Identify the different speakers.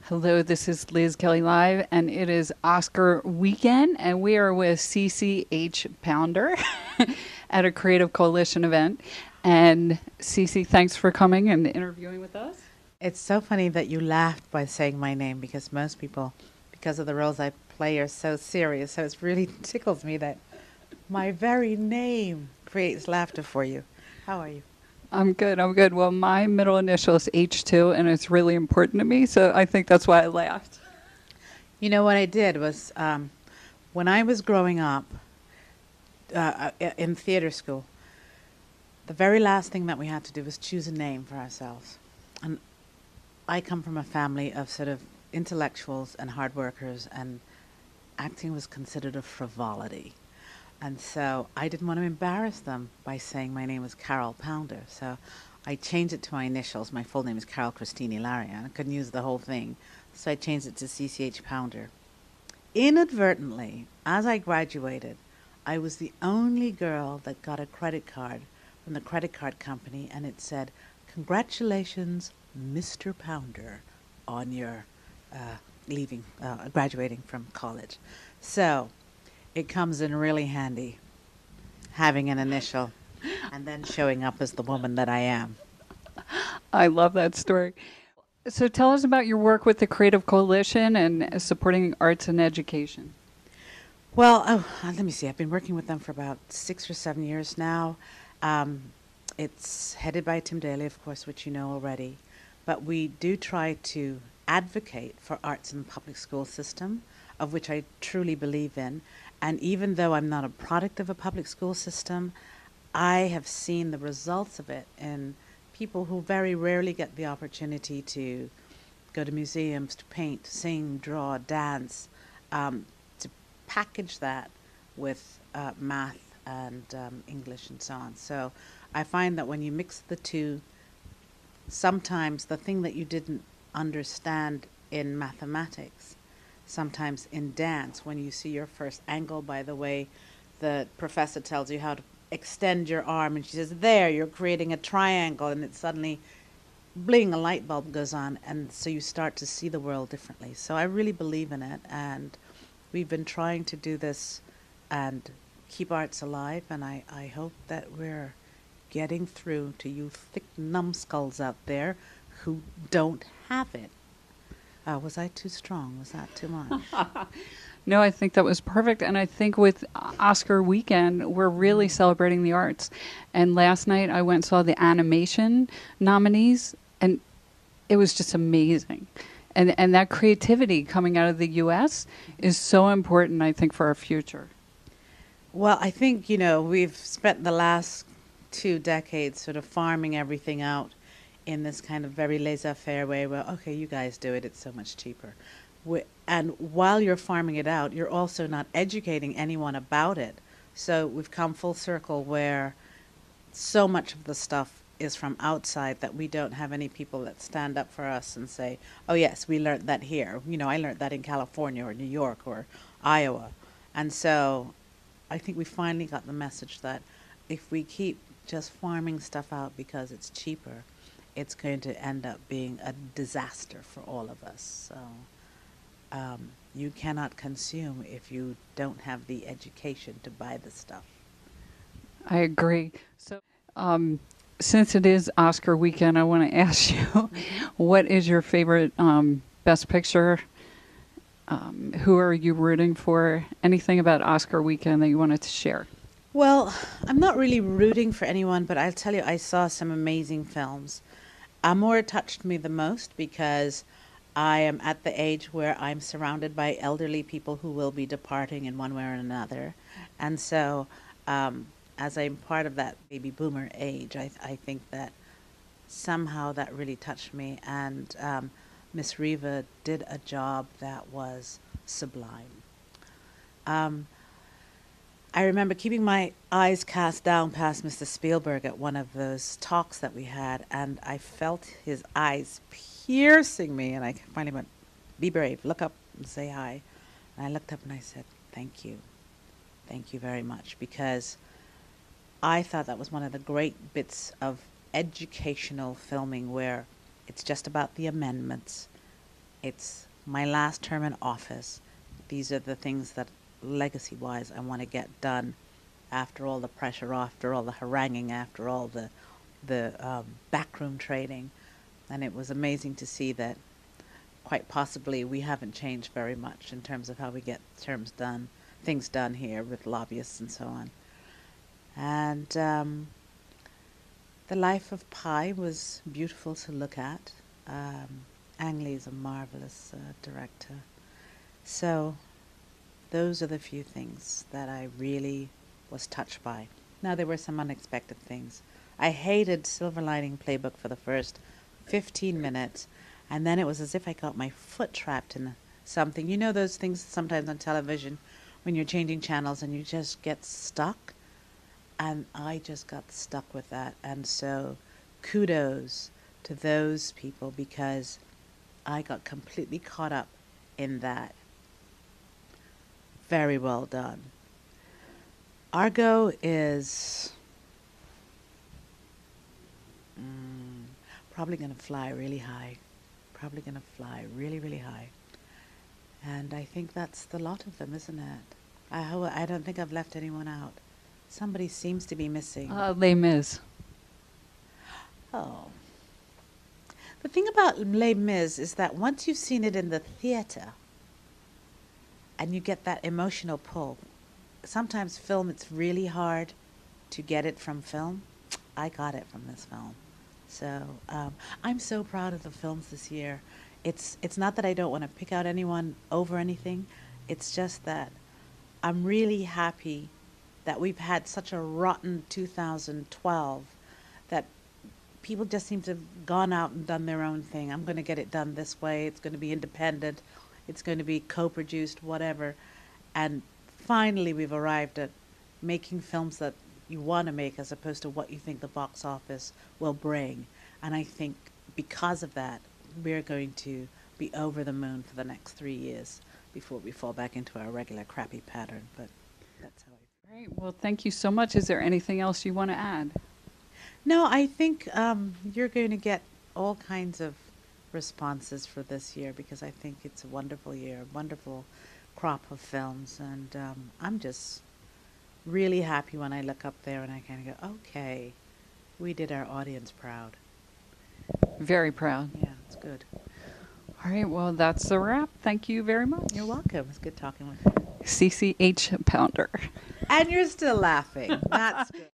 Speaker 1: Hello, this is Liz Kelly Live, and it is Oscar weekend, and we are with CCH Pounder at a Creative Coalition event. And Cece, thanks for coming and interviewing with us.
Speaker 2: It's so funny that you laughed by saying my name because most people, because of the roles I play, are so serious. So it really tickles me that my very name creates laughter for you. How are you?
Speaker 1: I'm good. I'm good. Well, my middle initial is H2, and it's really important to me, so I think that's why I laughed.
Speaker 2: You know what I did was when I was growing up in theater school, the very last thing that we had to do was choose a name for ourselves. And I come from a family of sort of intellectuals and hard workers, and acting was considered a frivolity. And so I didn't want to embarrass them by saying my name was Carol Pounder. So I changed it to my initials. My full name is Carol Christine Laria. I couldn't use the whole thing. So I changed it to CCH Pounder. Inadvertently, as I graduated, I was the only girl that got a credit card from the credit card company, and it said, "Congratulations, Mr. Pounder, on your graduating from college." So it comes in really handy having an initial and then showing up as the woman that I am.
Speaker 1: I love that story. So tell us about your work with the Creative Coalition and supporting arts and education.
Speaker 2: Well, let me see. I've been working with them for about 6 or 7 years now. Um, it's headed by Tim Daly, of course, which you know already. But we do try to advocate for arts in the public school system, of which I truly believe in. And even though I'm not a product of a public school system, I have seen the results of it in people who very rarely get the opportunity to go to museums, to paint, sing, draw, dance, to package that with math and English and so on. So I find that when you mix the two, sometimes the thing that you didn't understand in mathematics, sometimes in dance, when you see your first angle by the way the professor tells you how to extend your arm, and she says, "There, you're creating a triangle," and it suddenly, bling, a light bulb goes on, and so you start to see the world differently. So I really believe in it, and we've been trying to do this and keep arts alive, and I hope that we're getting through to you thick numbskulls out there who don't have it. Was I too strong? Was that too much?
Speaker 1: No, I think that was perfect. And I think with Oscar weekend, we're really celebrating the arts. And last night I went and saw the animation nominees, and it was just amazing. And that creativity coming out of the U.S. is so important, I think, for our future.
Speaker 2: Well, I think, we've spent the last 2 decades sort of farming everything out in this kind of very laissez-faire way where, okay, you guys do it, it's so much cheaper. And while you're farming it out, you're also not educating anyone about it. So we've come full circle where so much of the stuff is from outside that we don't have any people that stand up for us and say, "Oh yes, we learned that here. I learned that in California or New York or Iowa." And so I think we finally got the message that if we keep just farming stuff out because it's cheaper, it's going to end up being a disaster for all of us. So you cannot consume if you don't have the education to buy the stuff.
Speaker 1: I agree. So, since it is Oscar weekend, I want to ask you, what is your favorite Best Picture? Who are you rooting for? Anything about Oscar weekend that you wanted to share?
Speaker 2: Well, I'm not really rooting for anyone, but I'll tell you, I saw some amazing films. Amour touched me the most because I am at the age where I'm surrounded by elderly people who will be departing in one way or another. And so, as I'm part of that baby boomer age, I think that somehow that really touched me. And Miss Riva did a job that was sublime. Um, I remember keeping my eyes cast down past Mr. Spielberg at one of those talks that we had, and I felt his eyes piercing me, and I finally went, "Be brave, look up and say hi." And I looked up and I said, "Thank you. Thank you very much," because I thought that was one of the great bits of educational filming where it's just about the amendments It's my last term in office. These are the things that, legacy wise, I want to get done after all the pressure, after all the haranguing, after all the backroom trading. And it was amazing to see that quite possibly we haven't changed very much in terms of how we get terms done, things done here with lobbyists and so on. And the life of Pi was beautiful to look at. Ang Lee is a marvelous director. So those are the few things that I really was touched by. Now, there were some unexpected things. I hated Silver Lining Playbook for the first 15 minutes, and then it was as if I got my foot trapped in something. You know those things sometimes on television when you're changing channels and you just get stuck? And I just got stuck with that. And so kudos to those people, because I got completely caught up in that. Very well done. Argo is probably going to fly really high. Probably going to fly really, really high. And I think that's the lot of them, isn't it? I don't think I've left anyone out. Somebody seems to be missing.
Speaker 1: Les Mis.
Speaker 2: Oh. The thing about Les Mis is that once you've seen it in the theater and you get that emotional pull, sometimes film, it's really hard to get it from film. I got it from this film. So I'm so proud of the films this year. It's not that I don't want to pick out anyone over anything. It's just that I'm really happy that we've had such a rotten 2012 that people just seem to have gone out and done their own thing. I'm going to get it done this way. It's going to be independent. It's going to be co-produced, whatever. And finally, we've arrived at making films that you want to make as opposed to what you think the box office will bring. And I think because of that, we're going to be over the moon for the next 3 years before we fall back into our regular crappy pattern. But that's how I feel.
Speaker 1: Great. Well, thank you so much. Is there anything else you want to add?
Speaker 2: No, I think you're going to get all kinds of responses for this year, because I think it's a wonderful year, a wonderful crop of films. And I'm just really happy when I look up there and I kind of go, okay, we did our audience proud.
Speaker 1: Very proud.
Speaker 2: Yeah, it's good.
Speaker 1: All right. Well, that's a wrap. Thank you very much.
Speaker 2: You're welcome. It's good talking with you.
Speaker 1: CCH Pounder.
Speaker 2: And you're still laughing. That's good.